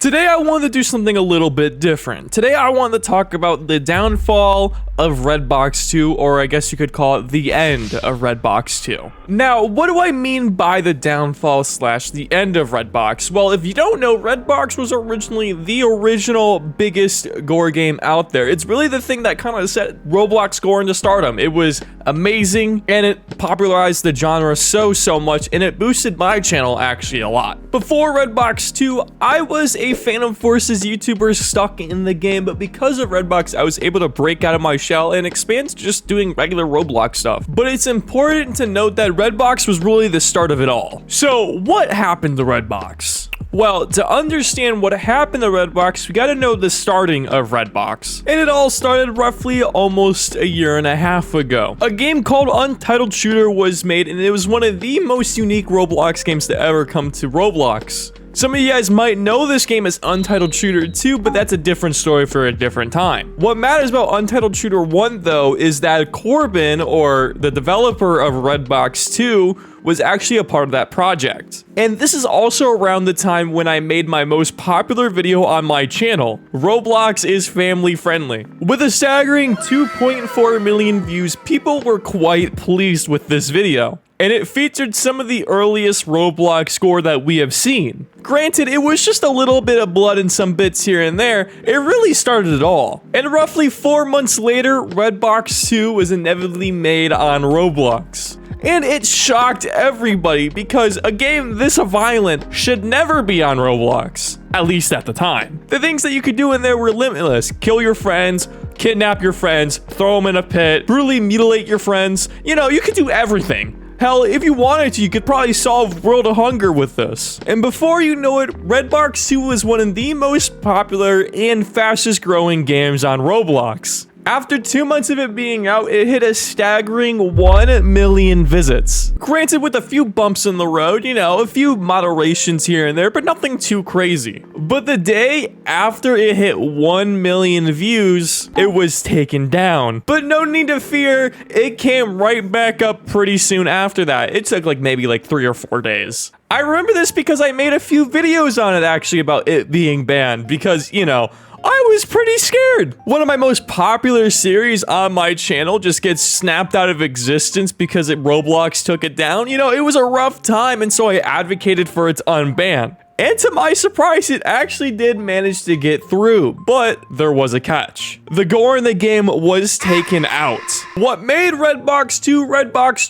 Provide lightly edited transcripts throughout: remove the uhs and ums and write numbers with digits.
Today I wanted to do something a little bit different. Today I wanted to talk about the downfall of Redbox 2, or I guess you could call it the end of Redbox 2. Now, what do I mean by the downfall slash the end of Redbox? Well, if you don't know, Redbox was originally the original biggest gore game out there. It's really the thing that kind of set Roblox gore into stardom. It was amazing, and it popularized the genre so much, and it boosted my channel actually a lot. Before Redbox 2, I was a fan of Forces YouTubers stuck in the game, but because of Redbox, I was able to break out of my shell and expand to just doing regular Roblox stuff. But it's important to note that Redbox was really the start of it all. So what happened to Redbox? Well, to understand what happened to Redbox, we gotta know the starting of Redbox. And it all started roughly almost a year and a half ago. A game called Untitled Shooter was made, and it was one of the most unique Roblox games to ever come to Roblox. Some of you guys might know this game as Untitled Shooter 2, but that's a different story for a different time. What matters about Untitled Shooter 1, though, is that Corbin, or the developer of Redbox 2, was actually a part of that project. And this is also around the time when I made my most popular video on my channel, Roblox is Family Friendly. With a staggering 2.4 million views, people were quite pleased with this video. And it featured some of the earliest Roblox gore that we have seen. Granted, it was just a little bit of blood and some bits here and there. It really started it all. And roughly 4 months later, Redbox 2 was inevitably made on Roblox. And it shocked everybody because a game this violent should never be on Roblox, at least at the time. The things that you could do in there were limitless. Kill your friends, kidnap your friends, throw them in a pit, brutally mutilate your friends. You know, you could do everything. Hell, if you wanted to, you could probably solve world of hunger with this. And before you know it, Redbox 2 was one of the most popular and fastest growing games on Roblox. After 2 months of it being out, it hit a staggering 1 million visits. Granted, with a few bumps in the road, you know, a few moderations here and there, but nothing too crazy. But the day after it hit 1 million views, it was taken down. But no need to fear, it came right back up pretty soon after that. It took maybe 3 or 4 days. I remember this because I made a few videos on it actually about it being banned because, you know, I was pretty scared. One of my most popular series on my channel just gets snapped out of existence because Roblox took it down. You know, it was a rough time, and so I advocated for its unban. And to my surprise, it actually did manage to get through, but there was a catch. The gore in the game was taken out. What made Redbox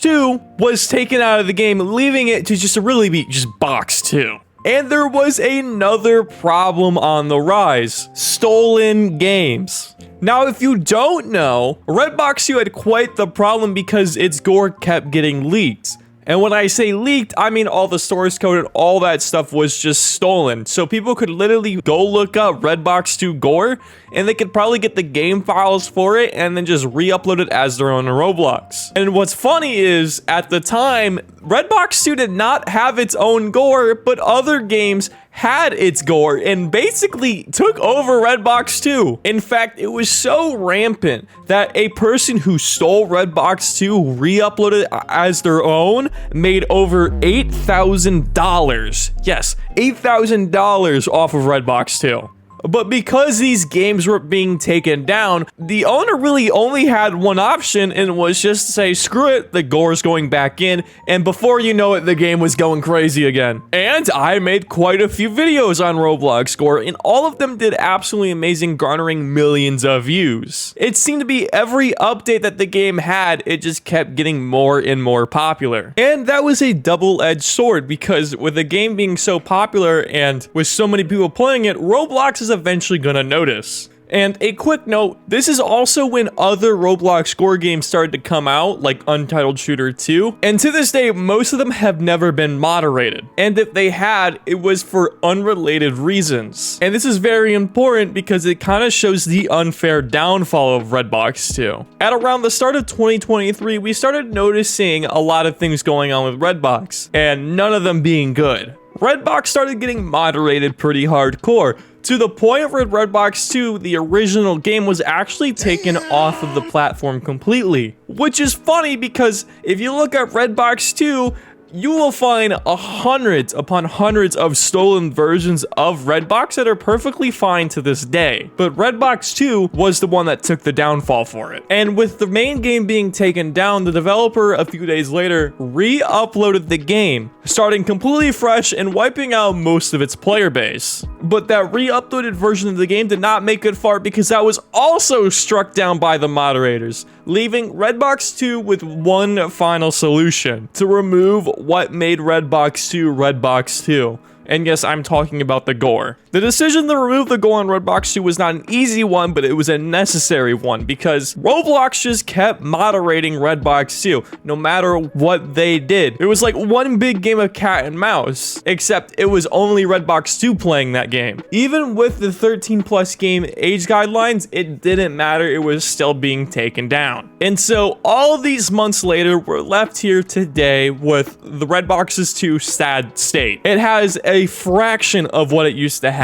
2 was taken out of the game, leaving it to just really be just Box 2. And there was another problem on the rise: stolen games. Now, if you don't know, Redbox 2 had quite the problem because its gore kept getting leaked. And when I say leaked, I mean all the source code and all that stuff was just stolen. So people could literally go look up Redbox 2 gore, and they could probably get the game files for it and then just re-upload it as their own in Roblox. And what's funny is, at the time, Redbox 2 did not have its own gore, but other games had its gore and basically took over Redbox 2. In fact, it was so rampant that a person who stole Redbox 2, re-uploaded it as their own, made over $8,000. Yes, $8,000 off of Redbox 2. But because these games were being taken down, the owner really only had one option, and was just to say, screw it, the gore's going back in, and before you know it, the game was going crazy again. And I made quite a few videos on Roblox gore, and all of them did absolutely amazing, garnering millions of views. It seemed to be every update that the game had, it just kept getting more and more popular. And that was a double-edged sword, because with the game being so popular and with so many people playing it, Roblox is eventually gonna notice. And a quick note, this is also when other Roblox gore games started to come out, like Untitled Shooter 2, and to this day, most of them have never been moderated. And if they had, it was for unrelated reasons. And this is very important because it kind of shows the unfair downfall of Redbox 2. At around the start of 2023, we started noticing a lot of things going on with Redbox, and none of them being good. Redbox started getting moderated pretty hardcore, to the point where Redbox 2, the original game, was actually taken off of the platform completely. Which is funny because if you look at Redbox 2, you will find hundreds upon hundreds of stolen versions of Redbox that are perfectly fine to this day. But Redbox 2 was the one that took the downfall for it. And with the main game being taken down, the developer a few days later re-uploaded the game, starting completely fresh and wiping out most of its player base. But that re-uploaded version of the game did not make it far because that was also struck down by the moderators, leaving Redbox 2 with one final solution: to remove what made Redbox 2 Redbox 2. And yes, I'm talking about the gore. The decision to remove the gore on Redbox 2 was not an easy one, but it was a necessary one because Roblox just kept moderating Redbox 2 no matter what they did. It was like one big game of cat and mouse, except it was only Redbox 2 playing that game. Even with the 13+ game age guidelines, it didn't matter, it was still being taken down. And so all of these months later, we're left here today with the Redbox's 2 sad state. It has a fraction of what it used to have.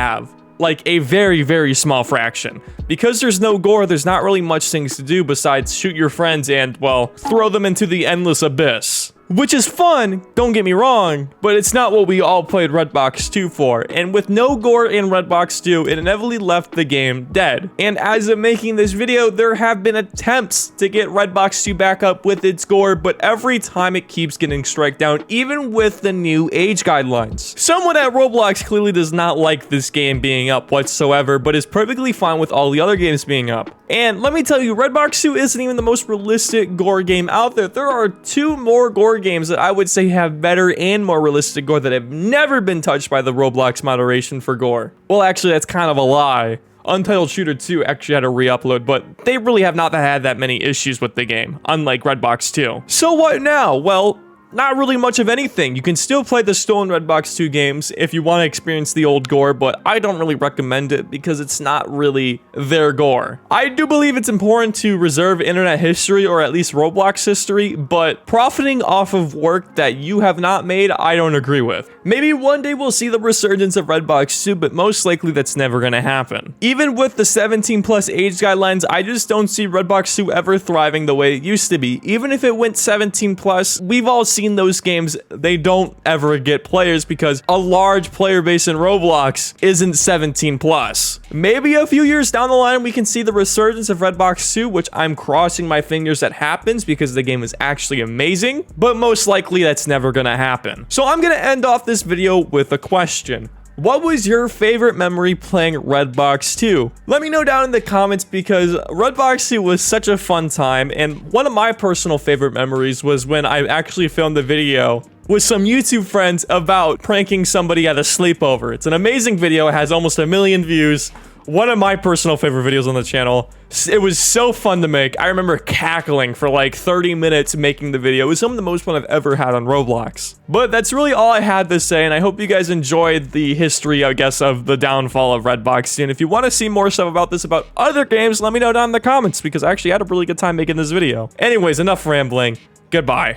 Like a very, very small fraction. Because there's no gore, there's not really much things to do besides shoot your friends and, well, throw them into the endless abyss. Which is fun, don't get me wrong, but it's not what we all played Redbox 2 for. And with no gore in Redbox 2, it inevitably left the game dead. And as of making this video, there have been attempts to get Redbox 2 back up with its gore, but every time it keeps getting struck down, even with the new age guidelines. Someone at Roblox clearly does not like this game being up whatsoever, but is perfectly fine with all the other games being up. And let me tell you, Redbox 2 isn't even the most realistic gore game out there. There are 2 more gore games that I would say have better and more realistic gore that have never been touched by the Roblox moderation for gore. Well, actually, that's kind of a lie. Untitled Shooter 2 actually had a re-upload, but they really have not had that many issues with the game, unlike Redbox 2. So what now? Well, not really much of anything. You can still play the stolen Redbox 2 games if you want to experience the old gore, but I don't really recommend it because it's not really their gore. I do believe it's important to reserve internet history, or at least Roblox history, but profiting off of work that you have not made, I don't agree with. Maybe one day we'll see the resurgence of Redbox 2, but most likely that's never gonna happen. Even with the 17+ age guidelines, I just don't see Redbox 2 ever thriving the way it used to be. Even if it went 17+, we've all seen those games, they don't ever get players because a large player base in Roblox isn't 17+. Maybe a few years down the line we can see the resurgence of Redbox 2, which I'm crossing my fingers that happens because the game is actually amazing, but most likely that's never gonna happen. So I'm gonna end off this video with a question. What was your favorite memory playing Redbox 2? Let me know down in the comments because Redbox 2 was such a fun time, and one of my personal favorite memories was when I actually filmed a video with some YouTube friends about pranking somebody at a sleepover. It's an amazing video, it has almost 1 million views. One of my personal favorite videos on the channel. It was so fun to make. I remember cackling for like 30 minutes making the video. It was some of the most fun I've ever had on Roblox. But that's really all I had to say, and I hope you guys enjoyed the history, I guess, of the downfall of Redbox. And if you want to see more stuff about this, about other games, let me know down in the comments, because I actually had a really good time making this video. Anyways, enough rambling. Goodbye.